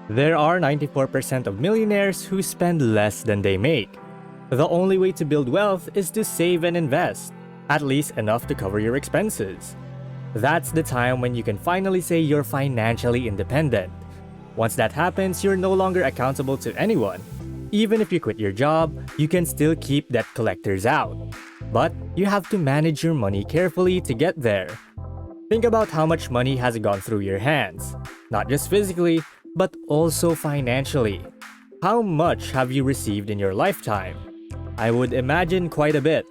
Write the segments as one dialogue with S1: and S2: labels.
S1: There are 94% of millionaires who spend less than they make. The only way to build wealth is to save and invest, at least enough to cover your expenses. That's the time when you can finally say you're financially independent. Once that happens, you're no longer accountable to anyone. Even if you quit your job, you can still keep debt collectors out. But you have to manage your money carefully to get there. Think about how much money has gone through your hands, not just physically, but also financially. How much have you received in your lifetime? I would imagine quite a bit.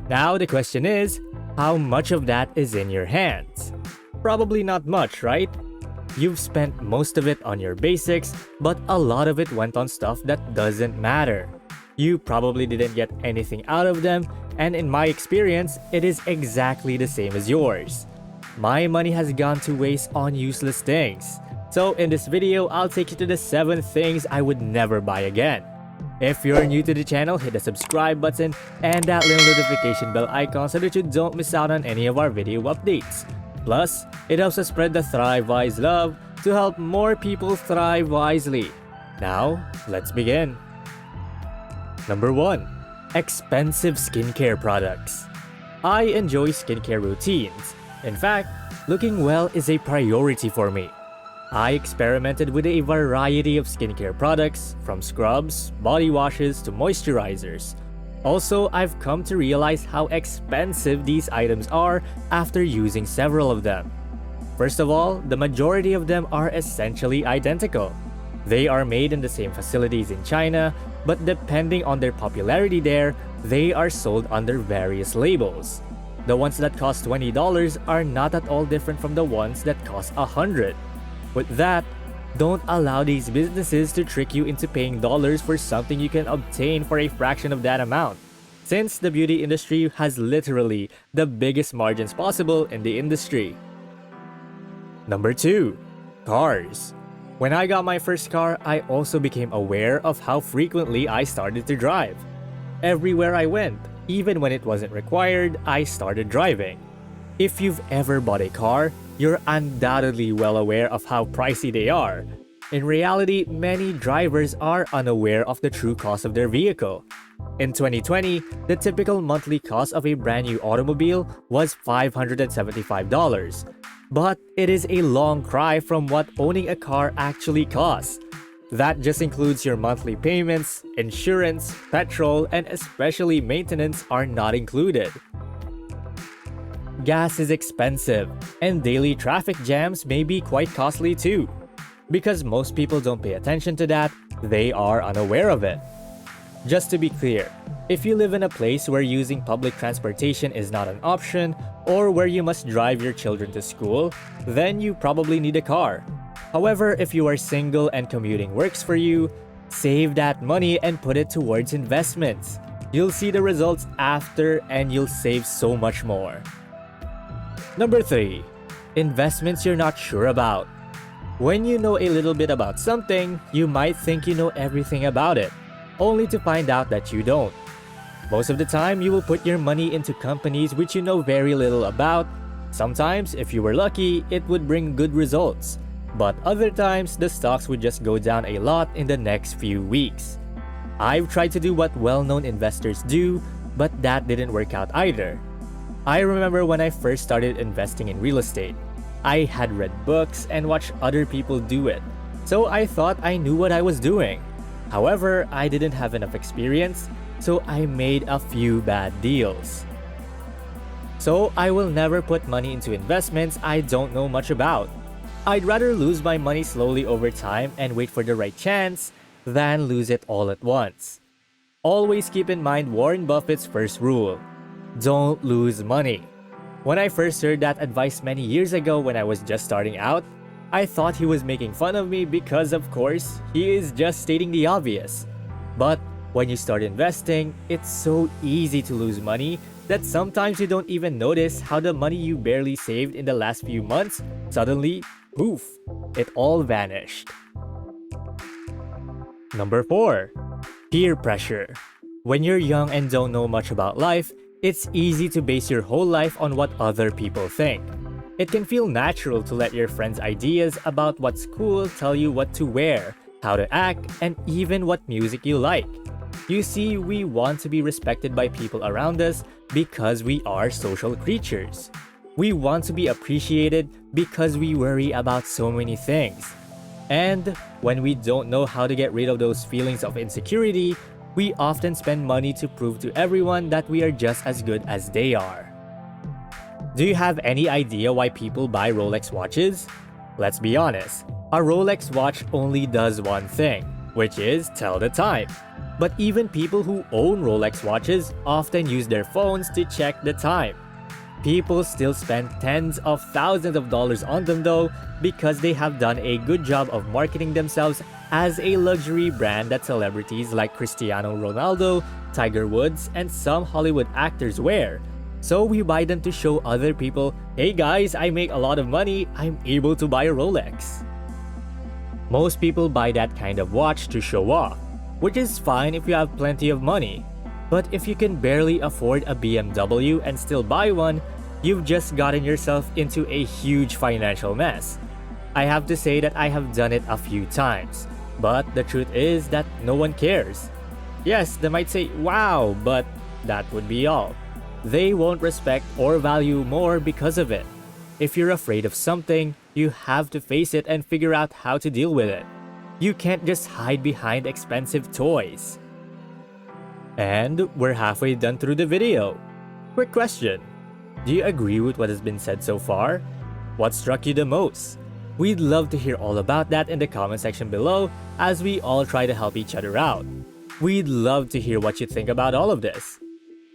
S1: Now the question is, how much of that is in your hands? Probably not much, right? You've spent most of it on your basics, but a lot of it went on stuff that doesn't matter. You probably didn't get anything out of them, and in my experience, it is exactly the same as yours. My money has gone to waste on useless things. So in this video, I'll take you to the 7 things I would never buy again. If you're new to the channel, hit the subscribe button and that little notification bell icon so that you don't miss out on any of our video updates. Plus, it helps us spread the Thrive Wise love to help more people thrive wisely. Now, let's begin. Number 1. Expensive skincare products. I enjoy skincare routines. In fact, looking well is a priority for me. I experimented with a variety of skincare products, from scrubs, body washes to moisturizers. Also, I've come to realize how expensive these items are after using several of them. First of all, the majority of them are essentially identical. They are made in the same facilities in China, but depending on their popularity there, they are sold under various labels. The ones that cost $20 are not at all different from the ones that cost $100. With that, don't allow these businesses to trick you into paying dollars for something you can obtain for a fraction of that amount, since the beauty industry has literally the biggest margins possible in the industry. Number 2. Cars. When I got my first car, I also became aware of how frequently I started to drive. Everywhere I went, even when it wasn't required, I started driving. If you've ever bought a car, you're undoubtedly well aware of how pricey they are. In reality, many drivers are unaware of the true cost of their vehicle. In 2020, the typical monthly cost of a brand new automobile was $575. But it is a long cry from what owning a car actually costs. That just includes your monthly payments, insurance, petrol, and especially maintenance are not included. Gas is expensive, and daily traffic jams may be quite costly too. Because most people don't pay attention to that, they are unaware of it. Just to be clear, if you live in a place where using public transportation is not an option, or where you must drive your children to school, then you probably need a car. However, if you are single and commuting works for you, save that money and put it towards investments. You'll see the results after and you'll save so much more. Number 3. Investments you're not sure about. When you know a little bit about something, you might think you know everything about it, only to find out that you don't. Most of the time, you will put your money into companies which you know very little about. Sometimes, if you were lucky, it would bring good results. But other times, the stocks would just go down a lot in the next few weeks. I've tried to do what well-known investors do, but that didn't work out either. I remember when I first started investing in real estate. I had read books and watched other people do it, so I thought I knew what I was doing. However, I didn't have enough experience, so I made a few bad deals. So I will never put money into investments I don't know much about. I'd rather lose my money slowly over time and wait for the right chance than lose it all at once. Always keep in mind Warren Buffett's first rule: don't lose money. When I first heard that advice many years ago when I was just starting out, I thought he was making fun of me because, of course, he is just stating the obvious. But when you start investing, it's so easy to lose money that sometimes you don't even notice how the money you barely saved in the last few months, suddenly, poof, it all vanished. Number 4. Peer pressure. When you're young and don't know much about life, it's easy to base your whole life on what other people think. It can feel natural to let your friends' ideas about what's cool tell you what to wear, how to act, and even what music you like. You see, we want to be respected by people around us because we are social creatures. We want to be appreciated because we worry about so many things. And when we don't know how to get rid of those feelings of insecurity, we often spend money to prove to everyone that we are just as good as they are. Do you have any idea why people buy Rolex watches? Let's be honest, a Rolex watch only does one thing, which is tell the time. But even people who own Rolex watches often use their phones to check the time. People still spend tens of thousands of dollars on them though, because they have done a good job of marketing themselves as a luxury brand that celebrities like Cristiano Ronaldo, Tiger Woods, and some Hollywood actors wear. So we buy them to show other people, hey guys, I make a lot of money, I'm able to buy a Rolex. Most people buy that kind of watch to show off, which is fine if you have plenty of money. But if you can barely afford a BMW and still buy one, you've just gotten yourself into a huge financial mess. I have to say that I have done it a few times, but the truth is that no one cares. Yes, they might say, wow, but that would be all. They won't respect or value more because of it. If you're afraid of something, you have to face it and figure out how to deal with it. You can't just hide behind expensive toys. And we're halfway done through the video. Quick question. Do you agree with what has been said so far? What struck you the most? We'd love to hear all about that in the comment section below as we all try to help each other out. We'd love to hear what you think about all of this.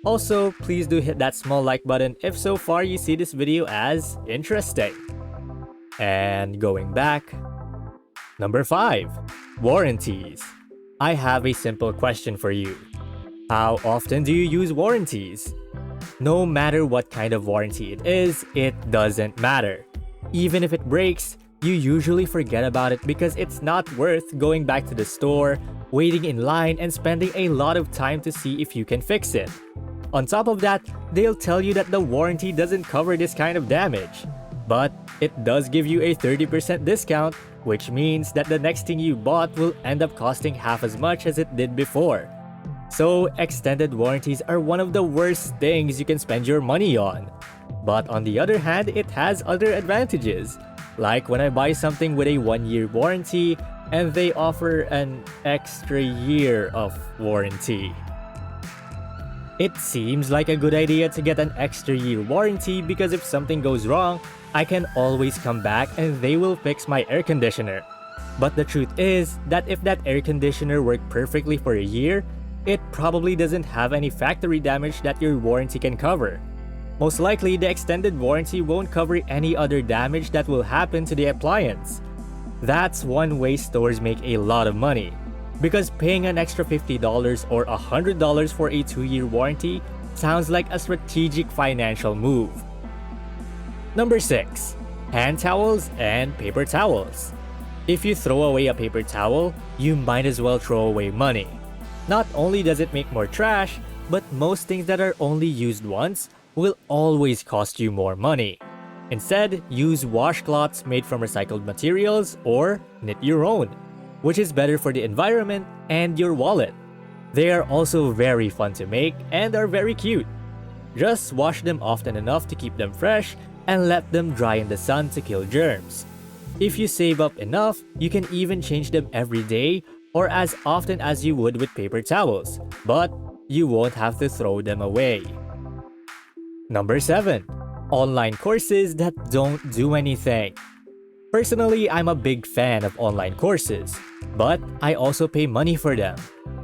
S1: Also, please do hit that small like button if so far you see this video as interesting. And going back, number 5, warranties. I have a simple question for you. How often do you use warranties? No matter what kind of warranty it is, it doesn't matter. Even if it breaks, you usually forget about it because it's not worth going back to the store, waiting in line, and spending a lot of time to see if you can fix it. On top of that, they'll tell you that the warranty doesn't cover this kind of damage. But it does give you a 30% discount, which means that the next thing you bought will end up costing half as much as it did before. So extended warranties are one of the worst things you can spend your money on. But on the other hand, it has other advantages. Like when I buy something with a 1-year warranty and they offer an extra year of warranty. It seems like a good idea to get an extra year warranty because if something goes wrong, I can always come back and they will fix my air conditioner. But the truth is that if that air conditioner worked perfectly for a year, it probably doesn't have any factory damage that your warranty can cover. Most likely, the extended warranty won't cover any other damage that will happen to the appliance. That's one way stores make a lot of money. Because paying an extra $50 or $100 for a 2-year warranty sounds like a strategic financial move. Number 6. Hand towels and paper towels. If you throw away a paper towel, you might as well throw away money. Not only does it make more trash, but most things that are only used once will always cost you more money. Instead, use washcloths made from recycled materials or knit your own, which is better for the environment and your wallet. They are also very fun to make and are very cute. Just wash them often enough to keep them fresh and let them dry in the sun to kill germs. If you save up enough, you can even change them every day or as often as you would with paper towels, but you won't have to throw them away. Number 7. Online courses that don't do anything. Personally, I'm a big fan of online courses, but I also pay money for them.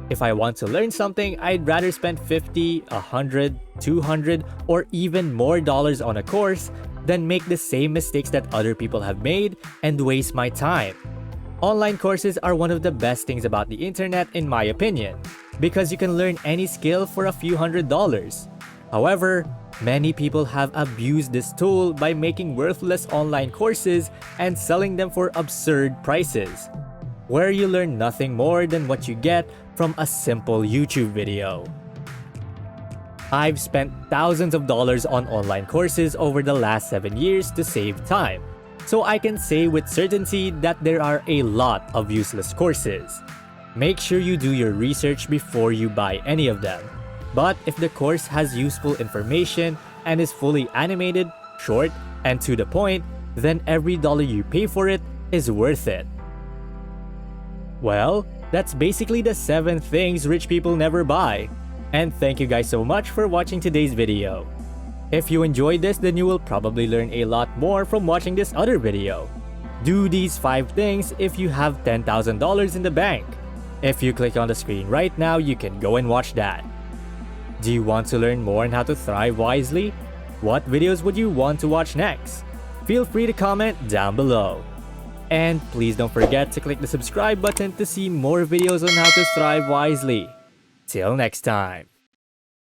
S1: If I want to learn something, I'd rather spend $50, $100, $200, or even more dollars on a course than make the same mistakes that other people have made and waste my time. Online courses are one of the best things about the internet in my opinion, because you can learn any skill for a few $100s. However, many people have abused this tool by making worthless online courses and selling them for absurd prices, where you learn nothing more than what you get from a simple YouTube video. I've spent thousands of dollars on online courses over the last 7 years to save time, so I can say with certainty that there are a lot of useless courses. Make sure you do your research before you buy any of them. But if the course has useful information and is fully animated, short, and to the point, then every dollar you pay for it is worth it. Well, that's basically the 7 things rich people never buy. And thank you guys so much for watching today's video. If you enjoyed this, then you will probably learn a lot more from watching this other video. Do these 5 things if you have $10,000 in the bank. If you click on the screen right now, you can go and watch that. Do you want to learn more on how to thrive wisely? What videos would you want to watch next? Feel free to comment down below. And please don't forget to click the subscribe button to see more videos on how to thrive wisely. Till next time.